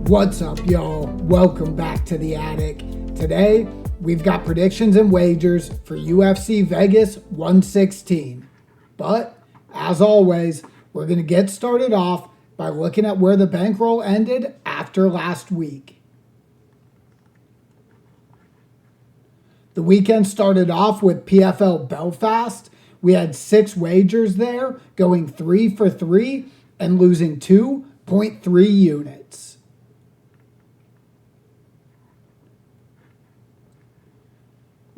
What's up, y'all? Welcome back to the attic. Today, we've got predictions and wagers for UFC Vegas 116. But, as always, we're going to get started off by looking at where the bankroll ended after last week. The weekend started off with PFL Belfast. We had 6 wagers there, going 3 for 3 and losing 2.3 units.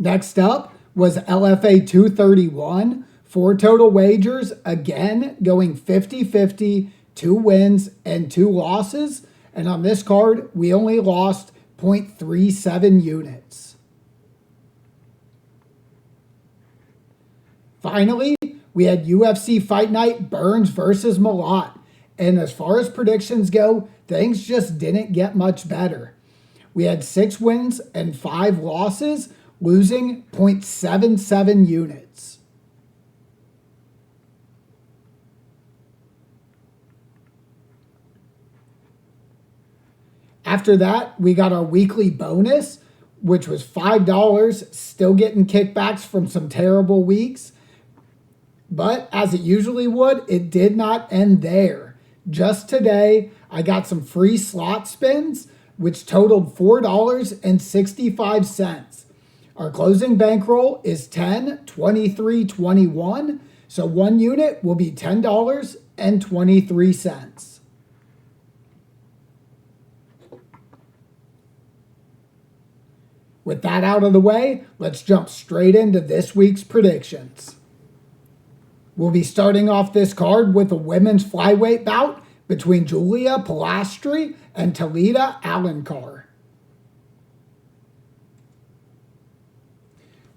Next up was LFA 231, 4 total wagers, again going 50-50, 2 wins and 2 losses. And on this card, we only lost 0.37 units. Finally, we had UFC Fight Night Burns versus Malott. And as far as predictions go, things just didn't get much better. We had 6 wins and 5 losses, losing 0.77 units. After that, we got our weekly bonus, which was $5, still getting kickbacks from some terrible weeks. But as it usually would, it did not end there. Just today, I got some free slot spins, which totaled $4.65. Our closing bankroll is $10.23.21, so 1 unit will be $10.23. With that out of the way, let's jump straight into this week's predictions. We'll be starting off this card with a women's flyweight bout between Julia Pilastri and Talita Alencar.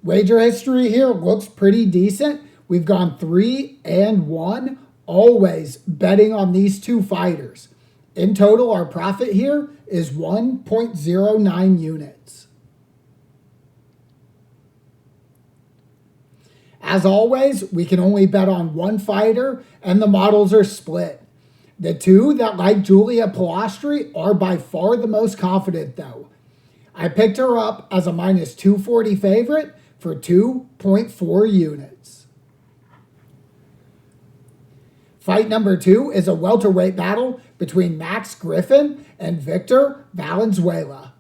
Wager history here looks pretty decent. We've gone 3-1, always betting on these 2 fighters. In total, our profit here is 1.09 units. As always, we can only bet on 1 fighter, and the models are split. The 2 that like Julia Pilastri are by far the most confident, though. I picked her up as a minus 240 favorite for 2.4 units. Fight number 2 is a welterweight battle between Max Griffin and Victor Valenzuela.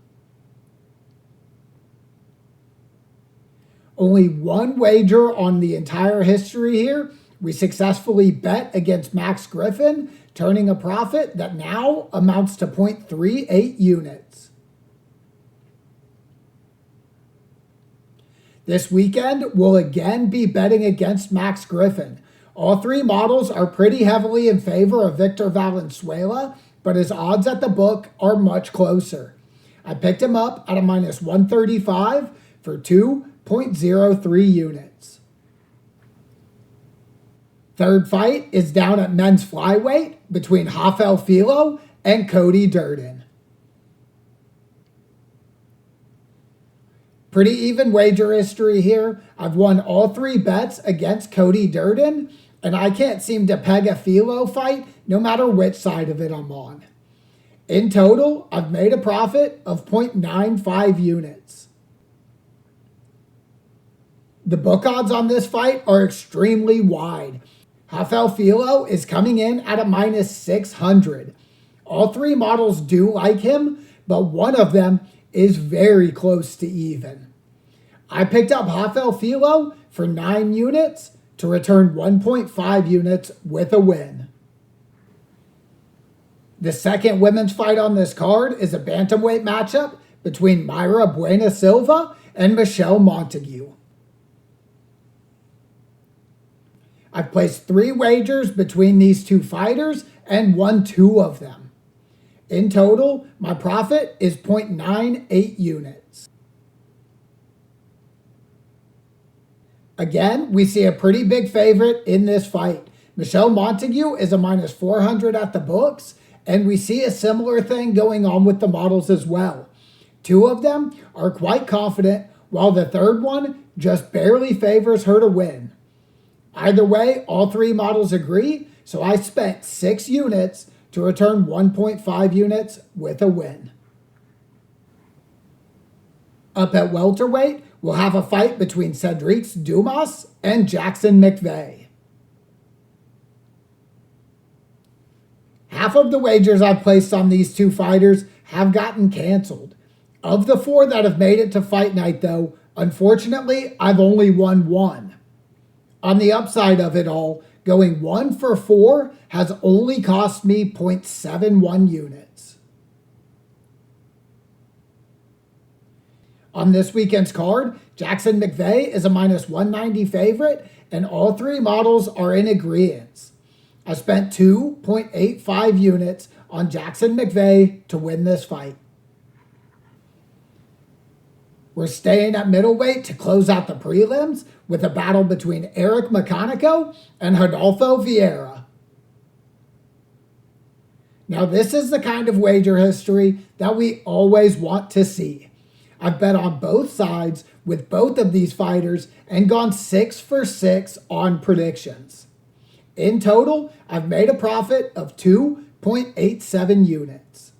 Only 1 wager on the entire history here. We successfully bet against Max Griffin, turning a profit that now amounts to 0.38 units. This weekend, we'll again be betting against Max Griffin. All 3 models are pretty heavily in favor of Victor Valenzuela, but his odds at the book are much closer. I picked him up at a minus 135 for 2.03 units. Third fight is down at men's flyweight between Rafael Filo and Cody Durden. Pretty even wager history here. I've won all 3 bets against Cody Durden, and I can't seem to peg a Filo fight no matter which side of it I'm on. In total, I've made a profit of 0.95 units. The book odds on this fight are extremely wide. Rafael Filo is coming in at a minus 600. All 3 models do like him, but one of them is very close to even. I picked up Rafael Filo for 9 units to return 1.5 units with a win. The second women's fight on this card is a bantamweight matchup between Mayra Bueno Silva and Michelle Montague. I've placed 3 wagers between these 2 fighters and won 2 of them. In total, my profit is 0.98 units. Again, we see a pretty big favorite in this fight. Michelle Montague is a minus 400 at the books, and we see a similar thing going on with the models as well. 2 of them are quite confident, while the third one just barely favors her to win. Either way, all 3 models agree, so I spent 6 units to return 1.5 units with a win. Up at welterweight, we'll have a fight between Cedric Dumas and Jackson McVeigh. Half of the wagers I've placed on these two fighters have gotten canceled. Of the 4 that have made it to fight night though, unfortunately, I've only won 1. On the upside of it all, going 1 for 4 has only cost me 0.71 units. On this weekend's card, Jackson McVeigh is a minus 190 favorite, and all 3 models are in agreement. I spent 2.85 units on Jackson McVeigh to win this fight. We're staying at middleweight to close out the prelims with a battle between Eric Mecanico and Rodolfo Vieira. Now this is the kind of wager history that we always want to see. I've bet on both sides with both of these fighters and gone 6 for 6 on predictions. In total, I've made a profit of 2.87 units.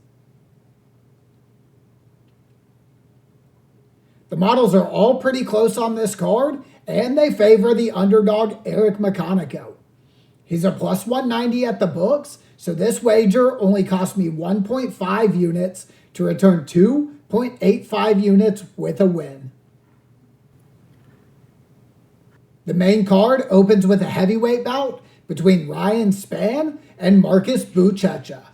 The models are all pretty close on this card, and they favor the underdog Eric Mecanico. He's a plus 190 at the books, so this wager only cost me 1.5 units to return 2.85 units with a win. The main card opens with a heavyweight bout between Ryan Spann and Marcus Buchecha.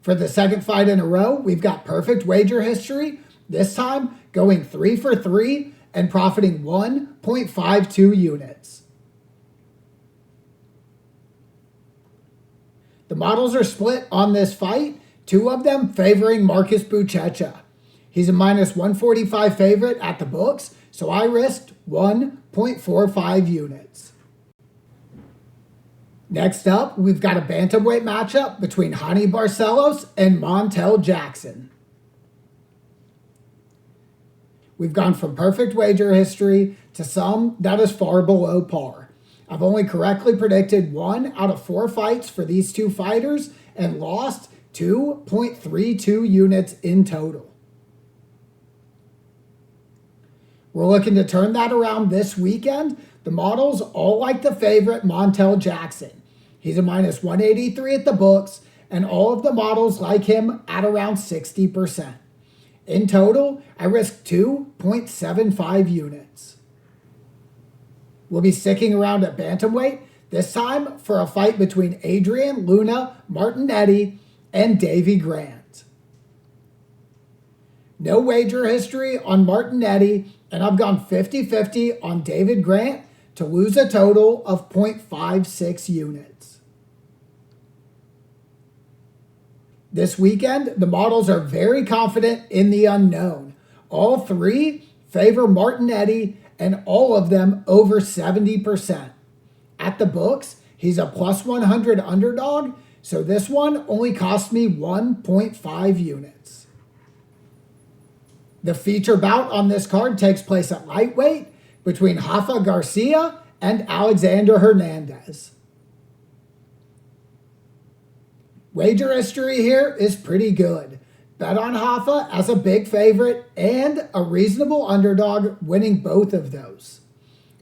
For the second fight in a row, we've got perfect wager history, this time going 3 for 3 and profiting 1.52 units. The models are split on this fight, 2 of them favoring Marcus Buchecha. He's a minus 145 favorite at the books, so I risked 1.45 units. Next up, we've got a bantamweight matchup between Hani Barcelos and Montel Jackson. We've gone from perfect wager history to some that is far below par. I've only correctly predicted 1 out of 4 fights for these 2 fighters and lost 2.32 units in total. We're looking to turn that around this weekend. The models all like the favorite Montel Jackson. He's a minus 183 at the books, and all of the models like him at around 60%. In total, I risked 2.75 units. We'll be sticking around at bantamweight, this time for a fight between Adrian Luna Martinetti and Davy Grant. No wager history on Martinetti, and I've gone 50-50 on David Grant to lose a total of 0.56 units. This weekend, the models are very confident in the unknown. All 3 favor Martinetti, and all of them over 70%. At the books, he's a plus 100 underdog, so this one only cost me 1.5 units. The feature bout on this card takes place at lightweight between Rafa Garcia and Alexander Hernandez. Wager history here is pretty good. Bet on Rafa as a big favorite and a reasonable underdog, winning both of those.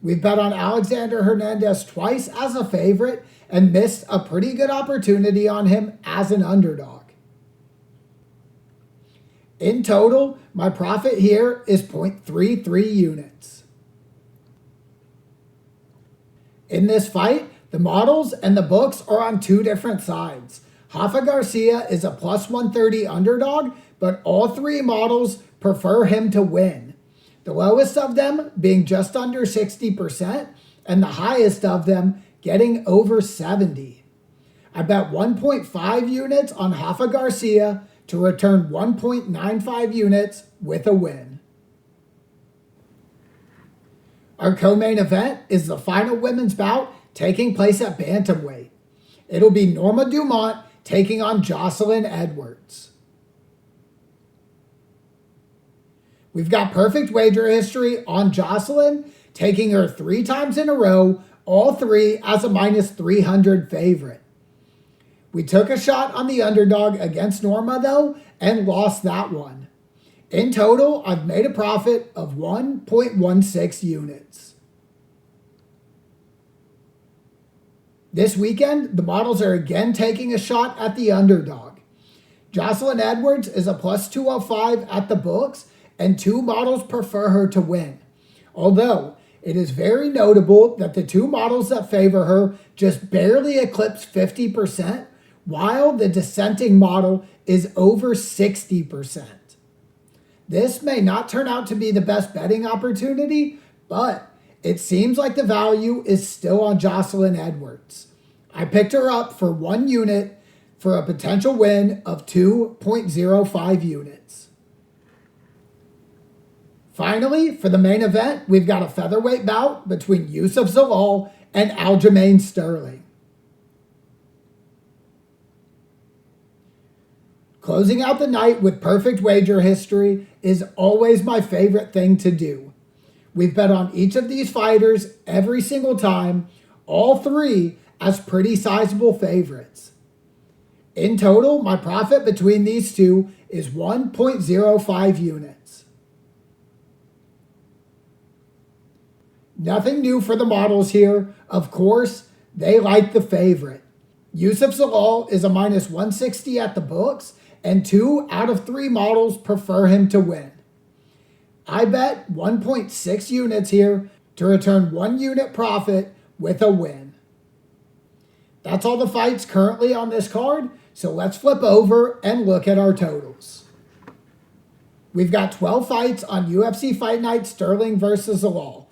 We've bet on Alexander Hernandez twice as a favorite and missed a pretty good opportunity on him as an underdog. In total, my profit here is 0.33 units. In this fight, the models and the books are on 2 different sides. Rafa Garcia is a plus 130 underdog, but all 3 models prefer him to win. The lowest of them being just under 60%, and the highest of them getting over 70. I bet 1.5 units on Rafa Garcia to return 1.95 units with a win. Our co-main event is the final women's bout taking place at bantamweight. It'll be Norma Dumont taking on Jocelyn Edwards. We've got perfect wager history on Jocelyn, taking her 3 times in a row, all three as a minus 300 favorite. We took a shot on the underdog against Norma though and lost that one. In total, I've made a profit of 1.16 units. This weekend, the models are again taking a shot at the underdog. Jocelyn Edwards is a plus 205 at the books, and 2 models prefer her to win. Although, it is very notable that the 2 models that favor her just barely eclipse 50%, while the dissenting model is over 60%. This may not turn out to be the best betting opportunity, but it seems like the value is still on Jocelyn Edwards. I picked her up for 1 unit for a potential win of 2.05 units. Finally, for the main event, we've got a featherweight bout between Yusuf Zalal and Aljamain Sterling. Closing out the night with perfect wager history is always my favorite thing to do. We've bet on each of these fighters every single time, all 3 as pretty sizable favorites. In total, my profit between these 2 is 1.05 units. Nothing new for the models here. Of course, they like the favorite. Yusuf Zalal is a minus 160 at the books, and 2 out of 3 models prefer him to win. I bet 1.6 units here to return 1 unit profit with a win. That's all the fights currently on this card, so let's flip over and look at our totals. We've got 12 fights on UFC Fight Night Sterling versus Zalal.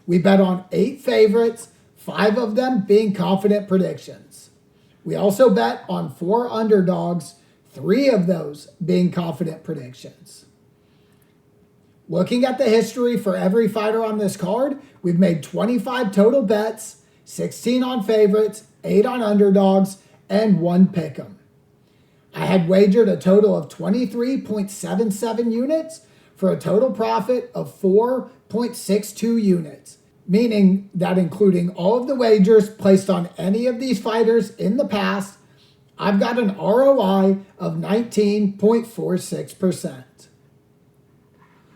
We bet on 8 favorites, 5 of them being confident predictions. We also bet on 4 underdogs, 3 of those being confident predictions. Looking at the history for every fighter on this card, we've made 25 total bets, 16 on favorites, 8 on underdogs, and 1 pick'em. I had wagered a total of 23.77 units for a total profit of 4.62 units, meaning that including all of the wagers placed on any of these fighters in the past, I've got an ROI of 19.46%.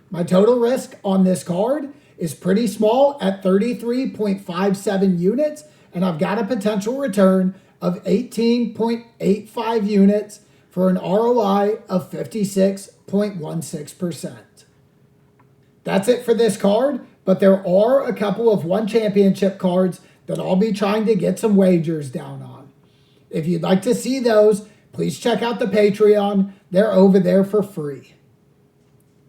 My total risk on this card is pretty small at 33.57 units, and I've got a potential return of 18.85 units for an ROI of 56.16%. That's it for this card, but there are a couple of one championship cards that I'll be trying to get some wagers down on. If you'd like to see those, please check out the Patreon. They're over there for free.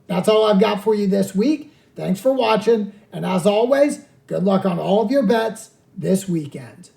That's all I've got for you this week. Thanks for watching, and as always, good luck on all of your bets this weekend.